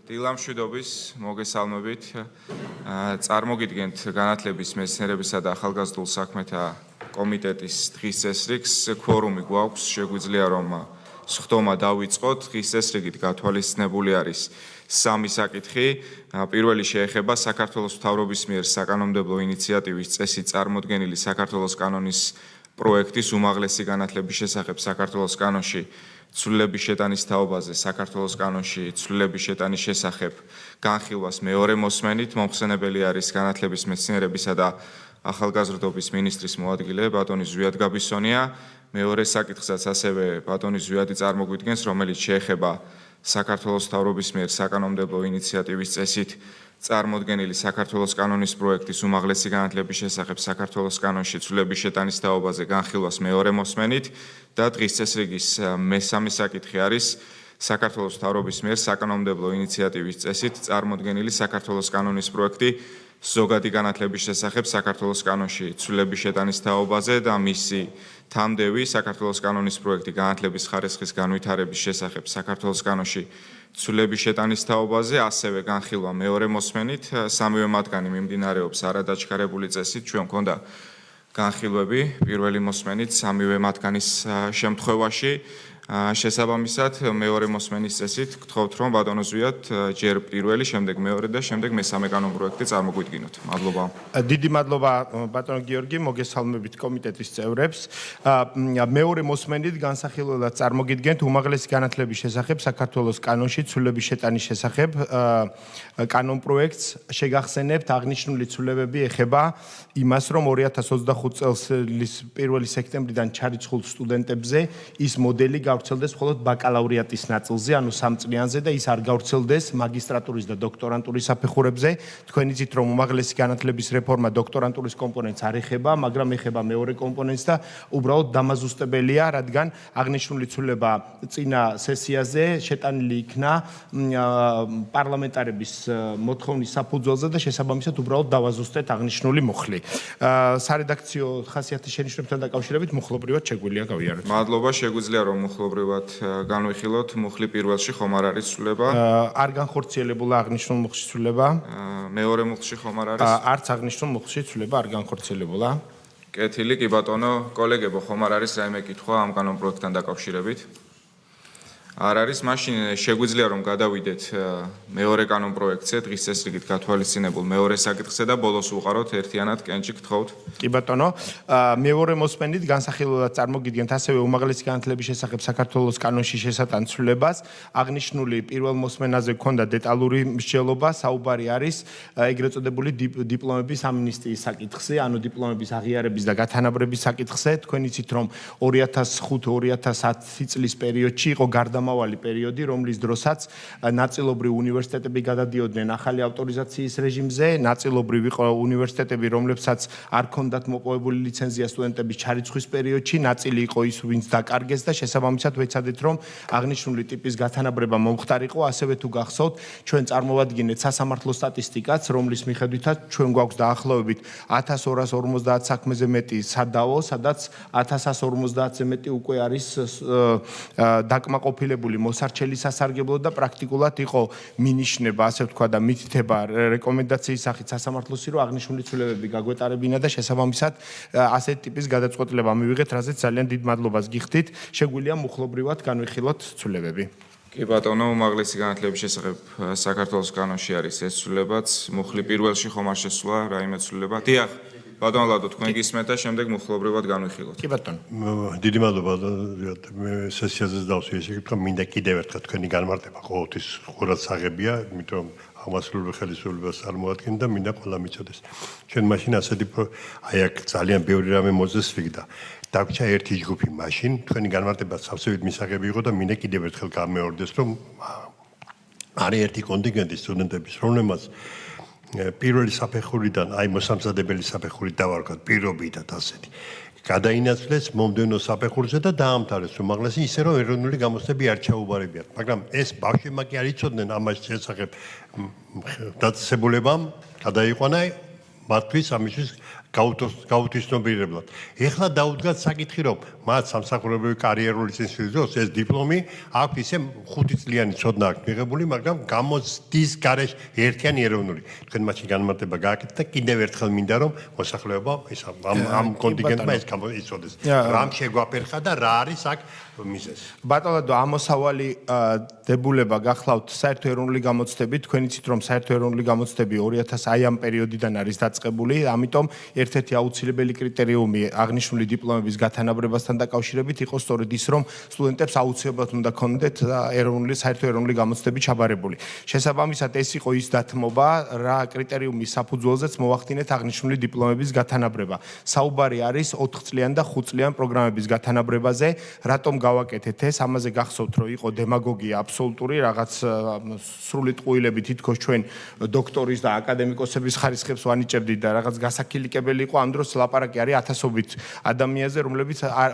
დილამშვიდობის მოგესალმებით. წარმოგიდგენთ განათლების მეცნიერებისა და ახალგაზრდულ საქმეთა კომიტეტის დღის წესრიგს. ქორუმი გვაქვს, შეგვიძლია რომ სხდომა დავიწყოთ. დღის წესრიგით გათვალისწინებული არის სამი საკითხი. პირველი შეეხება საქართველოს მთავრობის მიერ საკანონმდებლო ინიციატივის წესით წარმოდგენილი საქართველოს კანონის პროექტის უმაღლესი განათლების შესახებ საქართველოს კანონში ცვლილების შეტანის თაობაზე საქართველოს კანონში ცვლილების შეტანის შესახებ განხილვას მეორე მოსმენით. მომხსენებელი არის განათლების მეცნიერებისა და ახალგაზრდობის მინისტრის მოადგილე ბატონი ზვიად გაბისონია. მეორე საკითხსაც ასევე ბატონი ზვიადი წარმოგვიდგენს, რომელიც შეეხება საქართველოს მთავრობის მიერ საკანონმდებლო ინიციატივის წესით წარმოდგენილი საქართველოს კანონის პროექტის უმაღლესი განათლების შესახებ საქართველოს კანონში ცვლილების შეტანის თაობაზე განხილვას მეორე მოსმენით და დღის წესრიგის მესამე საკითხი არის საქართველოს მთავრობის მიერ საკანონმდებლო ინიციატივის წესით წარმოდგენილი საქართველოს კანონის პროექტი ზოგადი განათლების შესახებ საქართველოს კანონში ცვლილების შეტანის თაობაზე და მისი თამდევი საქართველოს კანონის პროექტი განათლების ხარისხის განვითარების შესახებ საქართველოს კანონში ცვლილების შეტანის თაობაზე, ასევე განხილვა მეორე მოსმენით. სამივე მათგანი მიმდინარეობს არადაჩქარებული წესით. ჩვენ გვქონდა განხილვები პირველი მოსმენით სამივე მათგანის შემთხვევაში. შესაბამისად, მეორე მოსმენის წესით გთხოვთ, რომ ბატონო ზვიად ჯერ პირველი, შემდეგ მეორე და შემდეგ მესამე კანონ პროექტი წარმოგვიდგინოთ. მადლობა. დიდი მადლობა ბატონო გიორგი, მოგესალმებით კომიტეტის წევრებს. მეორე მოსმენით განსახილველად წარმოგიდგენთ უმაღლესი განათლების შესახებ საქართველოს კანონში ცვლილების შეტანის შესახებ კანონ პროექტს. შეგახსენებთ, აღნიშნული ცვლილებები ეხება იმას, რომ 2025 წელს 1 სექტემბრიდან ჩარიცხულ სტუდენტებზე ის მოდელი გავრცელდეს მხოლოდ ბაკალავრიატის ნაწილზე, ანუ 3 წლიანზე და ის არ გავრცელდეს მაგისტრატურის და დოქტორანტურის საფეხურებზე. თქვენ იცით, რომ უმაღლესი განათლების რეფორმა დოქტორანტურის კომპონენტს არ ეხება, მაგრამ ეხება მეორე კომპონენტს და უბრალოდ დამაზუსტებელია, რადგან აღნიშნული ცვლილება წინა სესიაზე შეტანილი იქნა პარლამენტარების მოთხოვნის საფუძველზე და შესაბამისად უბრალოდ დავაზუსტეთ აღნიშნული მუხლი. სარედაქციო ხასიათის შენიშვნებთან დაკავშირებით მუხლობრივად შეგვიძლია გავიაროთ. მადლობა, შეგვიძლია რომ მუხლობრივად განვიხილოთ. მუხლი პირველში ხომ არ არის ცვლილება? არ განხორციელებულა აღნიშნულ მუხლში ცვლილება. მეორე მუხლში ხომ არ არის? არც აღნიშნულ მუხლში ცვლილება არ განხორციელებულა. კეთილი, კი ბატონო, კოლეგებო, ხომ არ არის რაიმე კითხვა ამ კანონ პროექტთან დაკავშირებით? არ არის, მაშინ შეგვიძლია რომ გადავიდეთ მეორე კანონ პროექტზე, დღის წესრიგით გათვალისწინებულ მეორე საკითხზე და ბოლოს უყაროთ ერთიანად კენჭი გთხოვთ. კი ბატონო, მეორე მოსმენით განსახილველად წარმოგიდგენთ ასევე უმაღლესი განათლების შესახებ საქართველოს კანონში შესატან ცვლილებას. აღნიშნული პირველ მოსმენაზე გქონდა დეტალური მსჯელობა, საუბარი არის ეგრეთ წოდებული დიპლომების ამნისტიის საკითხზე, ანუ დიპლომების აღიარების და გათანაბრების საკითხზე. თქვენ იცით, რომ 2005-2010 წლის პერიოდში იყო გარდამავალი პერიოდი, რომლის დროსაც ნაწილობრივ უნივერსიტეტები გადადიოდნენ ახალი ავტორიზაციის რეჟიმზე, ნაწილობრივ იყო უნივერსიტეტები, რომლებსაც არ ჰქონდათ მოპოვებული ლიცენზია სტუდენტების ჩარიცხვის პერიოდში, ნაწილი იყო ის, ვინც დაკარგეს და შესაბამისად ვეცადეთ, რომ აღნიშნული ტიპის გათანაბრება მომხდარიყო. ასევე თუ გახსოვთ, ჩვენ წარმოვადგინეთ სასამართლო სტატისტიკაც, რომლის მიხედვითაც ჩვენ გვაქვს დაახლოებით 1250 საქმეზე მეტი სადაო, სადაც 1150-ზე მეტი უკვე არის დაკმაყოფილებული მოსარჩელი სასარგებლო და პრაქტიკულად იყო მინიშნება, ასე ვთქვა და მითითება რეკომენდაციის სახით სასამართლოსი, რომ აღნიშნული ცვლილებები გაგვეტარებინა და შესაბამისად ასეთ ტიპის გადაწყვეტილება მივიღეთ, რაზეც ძალიან დიდ მადლობას გიხდით. შეგვიძლია მუხლობრივად განვიხილოთ ცვლილებები. კი ბატონო, უმაღლესი განათლების შესახებ საქართველოს კანონში არის ეს ცვლილებაც. მუხლი პირველში ხომ არ შესულა რაიმე ცვლილება? დიახ. ბატონო ლადო, თქვენ გისმენთ და შემდეგ მუხლობრივად განვიხილოთ. კი ბატონო. დიდი მადლობა, მე სესიაზე დავსვი ეს იქით, რომ მინდა კიდევ ერთხელ თქვენი განმარტება ყოველთვის ხურად საღებია, იმიტომ რომ აღმასრულებელ ხელისუფლებას წარმოადგენთ და მინდა ყველა მიცოდეს. ჩვენ მაშინ ასეთი აი აქ ძალიან ბევრი რამე მოძესვიგდა. დაგვრჩა ერთი ჯგუფი მაშინ, თქვენი განმარტება სავსებით მისაღები იყო და მინდა კიდევ ერთხელ გამეორდეს, რომ არის ერთი კონტინგენტი სტუდენტების, რომლებმაც პირველი საფეხურიდან, აი მოსამზადებელი საფეხურით დავარქვათ, პირობითად ასეთი. გადაინაცვლეს მომდევნო საფეხურზე და დაამთავრეს უმაღლესი, ისე რომ ეროვნული გამოცდები არ ჩაუბარებიათ. მაგრამ ეს ბავშვებმა კი არ იცოდნენ ამას შესახებ დაწესებულებამ გადაიყვანა მათთვის ამისთვის გაუთვისნობიერებლად. ეხლა დაუდგათ საკითხი, რომ მათ სამსახურებრივი კარიერული წინსვლის დროს ეს დიპლომი აქვს ისე 5 წლიანი ცოდნა აქვს მიღებული, მაგრამ გამოცდის გარეშე ერთიანი ეროვნული. თქვენ მაშინ განმარტება გააკეთეთ და კიდევ ერთხელ მინდა რომ მოსახლეობა ეს ამ კონტინგენტმა ეს იცოდეს. რამ შეგვაფერხა და რა არის აქ მიზეზი. ბატონო, ამოსავალი დებულება გახლავთ საერთო ეროვნული გამოცდები, თქვენ იცით რომ საერთო ეროვნული გამოცდები 2000 აი ამ პერიოდიდან არის დაწყებული, ამიტომ ერთ-ერთი აუცილებელი კრიტერიუმი აღნიშნული დიპლომების გათანაბრებასთან დაკავშირებით იყო სწორედ ის, რომ სტუდენტებს აუცილებლად უნდა ქონდეთ საერთო ეროვნული გამოცდები ჩაბარებული. შესაბამისად, ეს იყო ის დათმობა, რა კრიტერიუმის საფუძველზეც მოახდინეთ აღნიშნული დიპლომების გათანაბრება. საუბარი არის 4 წლიან და 5 წლიან პროგრამების გათანაბრებაზე, რატომ გავაკეთეთ ეს, ამაზე გახსოვთ, რომ იყო დემაგოგია აბსოლუტური, რაღაც სრული ტყუილები თითქოს ჩვენ დოქტორის და აკადემიკოსების ხარისხებს ვანიჭებდით და რაღაც გასაქილიკებელი იყო, ამ დროს ლაპარაკი არის ათასობით ადამიანზე,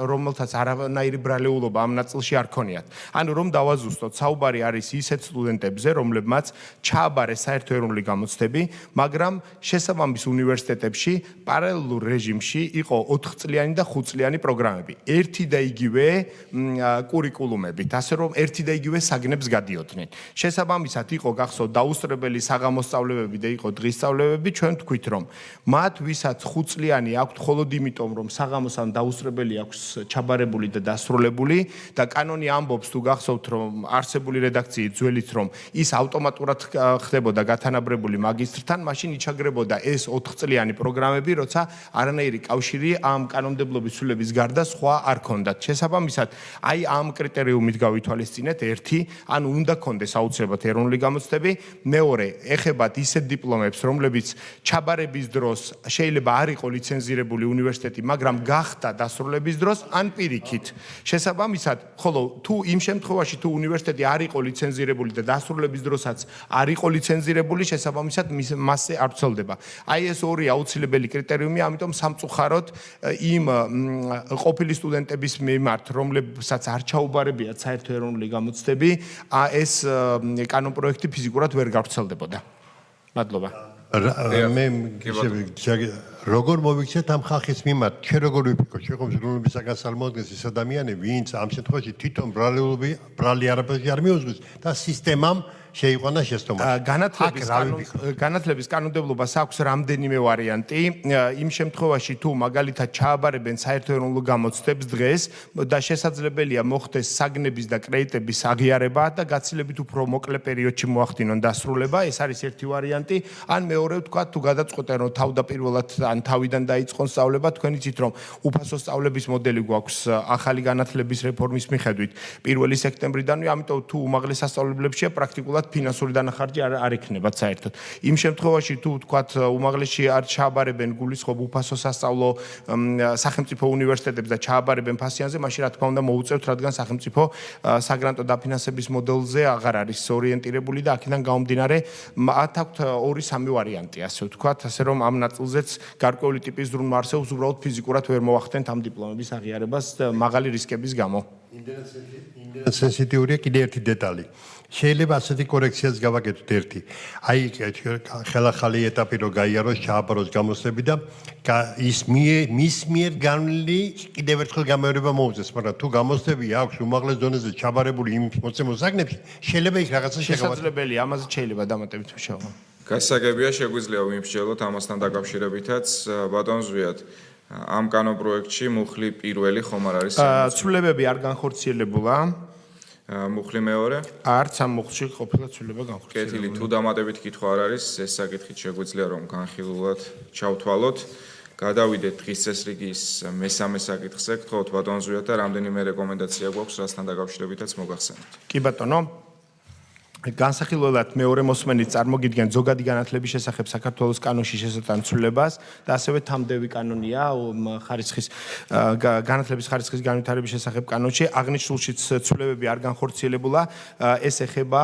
რომელთაც არანაირი ბრალეულობა ამ ნაწილში არ ქონიათ. ანუ რომ დავაზუსტოთ, საუბარი არის ისეთ სტუდენტებზე, რომლებმაც ჩააბარეს საერთო ეროვნული გამოცდები, მაგრამ შესაბამის უნივერსიტეტებში პარალელურ რეჟიმში იყო 4 წლიანი და 5 წლიანი პროგრამები. ერთი და იგივე კურიკულუმებით, ასე რომ ერთი და იგივე საგნებს გადიოდნენ. შესაბამისად იყო გახსოვთ დაუსწრებელი საღამოს სწავლებები და იყო დღის სწავლებები, ჩვენ თქვით რომ მათ ვისაც 5 წლიანი აქვთ მხოლოდ იმიტომ რომ საღამოს ან დაუსწრებელი აქვს ჩაბარებული და დასრულებული და კანონი ამბობს თუ გახსოვთ რომ არსებული რედაქციით ძველით რომ ის ავტომატურად ხდებოდა გათანაბრებული მაგისტრთან, მაშინ იჩაგრებოდა ეს 4 წლიანი პროგრამები, როცა არანაირი კავშირი ამ კანონმდებლობის ცვლილების გარდა სხვა არ ქონდათ. შესაბამისად, აი ამ კრიტერიუმით გავითვალისწინეთ ერთი, ანუ უნდა ქონდეს აუცილებლად ეროვნული გამოცდები, მეორე, ეხებათ ისეთ დიპლომებს, რომლებიც ჩაბარების დროს შეიძლება არ იყო ლიცენზირებული უნივერსიტეტი, მაგრამ გახდა დასრულების დროს ან პირიქით. შესაბამისად, ხოლო თუ იმ შემთხვევაში თუ უნივერსიტეტი არ იყო ლიცენზირებული და დასრულების დროსაც არ იყო ლიცენზირებული, შესაბამისად მასზე არ ვრცელდება. აი ეს ორი აუცილებელი კრიტერიუმი, ამიტომ სამწუხაროდ იმ ყოფილი სტუდენტების მიმართ, რომლებსაც არ ჩაუბარებიათ საერთო ეროვნული გამოცდები, ეს კანონპროექტი ფიზიკურად ვერ გავრცელდებოდა. მადლობა. როგორ მოვიქცეთ ამ ხალხის მიმართ, ჩვენ როგორ ვიფიქროთ, შეყო მზრუნველობისაგან წარმოადგენს ეს ადამიანი, ვინც ამ შემთხვევაში თვითონ ბრალი არაფერში არ მიუძღვის და სისტემამ შეიყვანა შეცდომაში. განათლების კანონმდებლობას აქვს რამდენიმე ვარიანტი. იმ შემთხვევაში თუ მაგალითად ჩააბარებენ საერთო ეროვნულ გამოცდებს დღეს და შესაძლებელია მოხდეს საგნების და კრედიტების აღიარება და გაცილებით უფრო მოკლე პერიოდში მოახდინონ დასრულება, ეს არის ერთი ვარიანტი. ან მეორე ვთქვა, თუ გადაწყვეტენ რომ თავდაპირველად ან თავიდან დაიწყონ სწავლება, თქვენ იცით რომ უფასო სწავლების მოდელი გვაქვს ახალი განათლების რეფორმის მიხედვით 1 სექტემბრიდანვე, ამიტომ თუ უმაღლეს სასწავლებლებშია პრაქტიკულად ფინანსური დანახარჯი არ ექნებათ საერთოდ. იმ შემთხვევაში თუ ვთქვათ უმაღლესში არ ჩააბარებენ გულისხმობ უფასო სასწავლო სახელმწიფო უნივერსიტეტებს და ჩააბარებენ ფასიანზე, მაშინ რა თქმა უნდა მოუწევთ, რადგან სახელმწიფო საგრანტო დაფინანსების მოდელზე აღარ არის ორიენტირებული და აქედან გამომდინარე მათ აქვთ 2-3 ვარიანტი, ასე ვთქვათ, ასე რომ ამ ნაწილზეც გარკვეული ტიპის ზრუნვა არსებობს, უბრალოდ ფიზიკურად ვერ მოახდენთ ამ დიპლომების აღიარებას მაღალი რისკების გამო. სენსიტიურია კიდე ერთი დეტალი. შეიძლება ასეთი კორექციაც გავაკეთოთ ერთი. აი ხელახალი ეტაპი რო გაიაროს, ჩააბაროს გამოცდები და მის მიერ განვლილი კიდევ ერთხელ გამეორება მოუწეს, მაგრამ თუ გამოცდები აქვს უმაღლეს დონეზე ჩაბარებული იმ მოცემულ საგნებში, შეიძლება იქ რაღაცა შესაძლებელია, ამაზე შეიძლება დამატებით ვშავა. გასაგებია, შეგვიძლია ვიმსჯელოთ ამასთან დაკავშირებითაც, ბატონ ზვიად. ამ კანონპროექტში მუხლი პირველი ხომ არ არის? ცვლილებები არ განხორციელებულა. მუხლი მეორე? არც ამ მუხლში ყოფილა ცვლილება განხორციელებული. კეთილი, თუ დამატებით კითხვა არ არის, ეს საკითხით შეგვიძლია რომ განხილულად ჩავთვალოთ. გადავიდეთ დღის წესრიგის მესამე საკითხზე, გთხოვთ ბატონ ზვიად და რამდენიმე რეკომენდაცია გვაქვს, რასთან დაკავშირებითაც მოგახსენებთ. კი ბატონო. განსახილველად მეორე მოსმენით წარმოგიდგენთ ზოგადი განათლების შესახებ საქართველოს კანონში შესატან ცვლილებას და ასევე თამდევი კანონია ხარისხის განათლების ხარისხის განვითარების შესახებ კანონში. აღნიშნულშიც ცვლილებები არ განხორციელებულა. ეს ეხება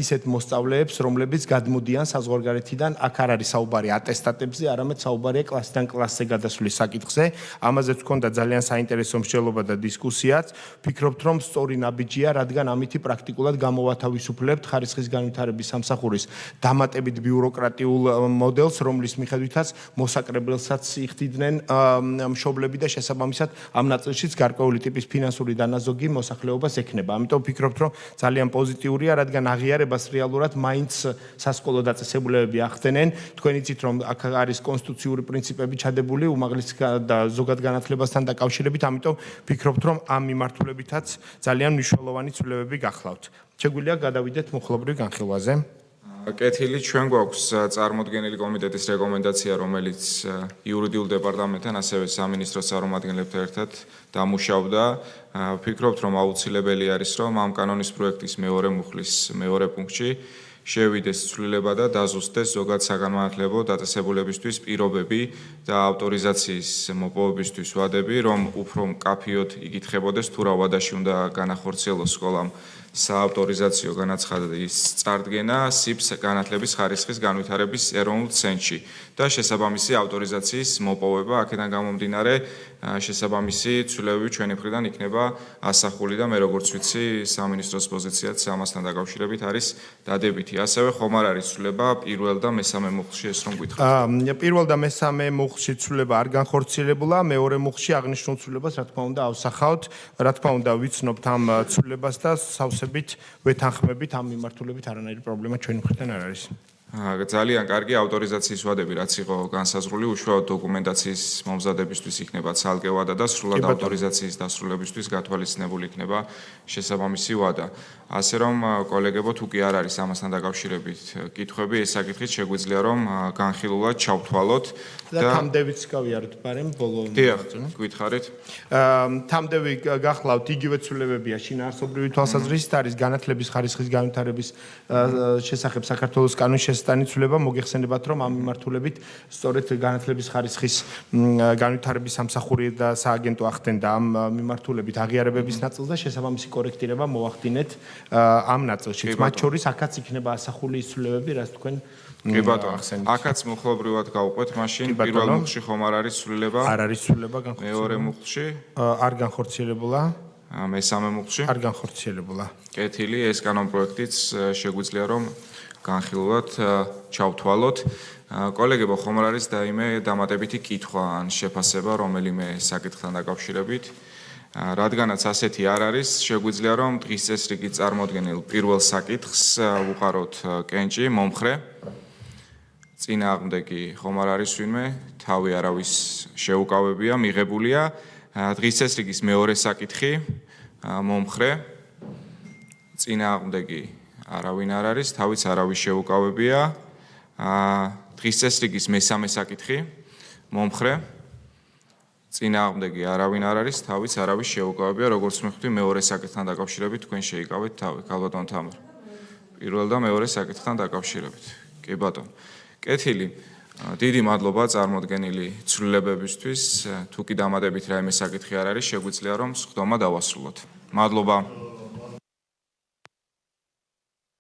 ისეთ მოსწავლეებს, რომლებიც გადმოდიან საზღვარგარეთიდან, აქ არ არის საუბარი ატესტატებზე, არამედ საუბარია კლასიდან კლასზე გადასვლის საკითხზე. ამაზეც გქონდა ძალიან საინტერესო მსჯელობა და დისკუსიაც. ვფიქრობთ, რომ სწორი ნაბიჯია, რადგან ამითი პრაქტიკულად გამოვათავისუფლებთ ხარისხის განვითარების სამსახურის დამატებით ბიუროკრატიულ მოდელს, რომლის მიხედვითაც მოსაკრებელსაც იხდიდნენ მშობლები და შესაბამისად ამ ნაწილშიც გარკვეული ტიპის ფინანსური დანაზოგი მოსახლეობას ექნება. ამიტომ ვფიქრობთ, რომ ძალიან პოზიტიურია, რადგან აღიარებას რეალურად მაინც სასკოლო დაწესებულებები ახდენენ. თქვენ იცით, რომ აქ არის კონსტიტუციური პრინციპები ჩადებული უმაღლეს და ზოგად განათლებასთან დაკავშირებით, ამიტომ ვფიქრობთ, რომ ამ მიმართულებითაც ძალიან მნიშვნელოვანი ცვლილებები გახლავთ. შეგვიძლია გადავიდეთ მუხლობრივ განხილვაზე. კეთილი, ჩვენ გვაქვს წარმოდგენილი კომიტეტის რეკომენდაცია, რომელიც იურიდიულ დეპარტამენტთან, ასევე სამინისტროს წარმომადგენლებთან ერთად დამუშავდა. ვფიქრობთ, რომ აუცილებელი არის, რომ ამ კანონის პროექტის მეორე მუხლის მეორე პუნქტში შევიდეს ცვლილება და დაზუსტდეს ზოგად საგანმანათლებლო დაწესებულებისთვის პირობები და ავტორიზაციის მოპოვებისთვის ვადები, რომ უფრო მკაფიოდ იკითხებოდეს თუ რა ვადაში უნდა განახორციელოს სკოლამ საავტორიზაციო განაცხადის წარდგენა SIPS განათლების ხარისხის განვითარების ეროვნულ ცენტრში და შესაბამისი ავტორიზაციის მოპოვება. აქედან გამომდინარე, შესაბამისი ცვლილებები ჩვენი მხრიდან იქნება ასახული და მე როგორც ვიცი, სამინისტროს პოზიციაც ამასთან დაკავშირებით არის დადებითი. ასევე ხომ არ არის ცვლილება პირველ და მესამე მუხლში ეს რომ გითხრათ. პირველ და მესამე მუხლში ცვლილება არ განხორციელებულა, მეორე მუხლში აღნიშნულ ცვლილებას რა თქმა უნდა ავსახავთ, რა თქმა უნდა ვიცნობთ ამ ცვლილებას და სავსებით ვეთანხმებით ამ მიმართულებით არანაირი პრობლემა ჩვენი მხრიდან არ არის. ძალიან კარგი ავტორიზაციის ვადები, რაც იყო განსაზღვრული, უშუალოდ დოკუმენტაციის მომზადებისთვის იქნება ცალკე ვადა და სრულად ავტორიზაციის დასრულებისთვის გათვალისწინებული იქნება შესაბამისი ვადა. ასე რომ, კოლეგებო, თუ კი არ არის ამასთან დაკავშირებით კითხვები, ეს საკითხით შეგვიძლია რომ განხილულად ჩავთვალოთ და თამდევიც გავიაროთ ბარემ ბოლო. დიახ, გითხარით. თამდევი გახლავთ იგივე ცვლილებებია შინაარსობრივი თვალსაზრისით არის განათლების ხარისხის განვითარების შესახებ საქართველოს კანონის შესწანი ცვლილება მოგეხსენებათ, რომ ამ მიმართულებით სწორედ განათლების ხარისხის განვითარების სამსახური და სააგენტო ახდენდა ამ მიმართულებით აღიარებების ნაწილს და შესაბამისი კორექტირება მოახდინეთ ამ ნაწილში. მათ შორის აქაც იქნება ასახული ის ცვლილებები, რაც თქვენ კი ბატონო, აქაც მუხლობრივად გავყვეთ, მაშინ პირველ მუხლში ხომ არ არის ცვლილება? არ არის ცვლილება განხორციელებული. მეორე მუხლში? არ განხორციელებულა. მესამე მუხლში? არ განხორციელებულა. კეთილი, ეს კანონპროექტიც შეგვიძლია რომ განხილულად ჩავთვალოთ. კოლეგებო, ხომ არ არის დაიმე დამატებითი კითხვა ან შეფასება რომელიმე საკითხთან დაკავშირებით? რადგანაც ასეთი არ არის, შეგვიძლია რომ დღის წესრიგით წარმოდგენილ პირველ საკითხს ვუყაროთ კენჭი, მომხრე. წინააღმდეგი ხომ არ არის ვინმე, თავი არავის შეუკავებია, მიღებულია. დღის წესრიგის მეორე საკითხი, მომხრე. წინააღმდეგი არავინ არ არის, თავიც არავის შეუკავებია. დღის წესრიგის მესამე საკითხი, მომხრე. წინააღმდეგი არავინ არ არის, თავიც არავის შეუკავებია, როგორც მიხვდი მეორე საკითხთან დაკავშირებით თქვენ შეიკავეთ თავი, ქალბატონ თამარ. პირველ და მეორე საკითხთან დაკავშირებით. კი ბატონო. კეთილი. დიდი მადლობა წარმოდგენილი ცვლილებებისთვის. თუ კი დამატებით რაიმე საკითხი არ არის, შეგვიძლია რომ სხდომა დავასრულოთ. მადლობა.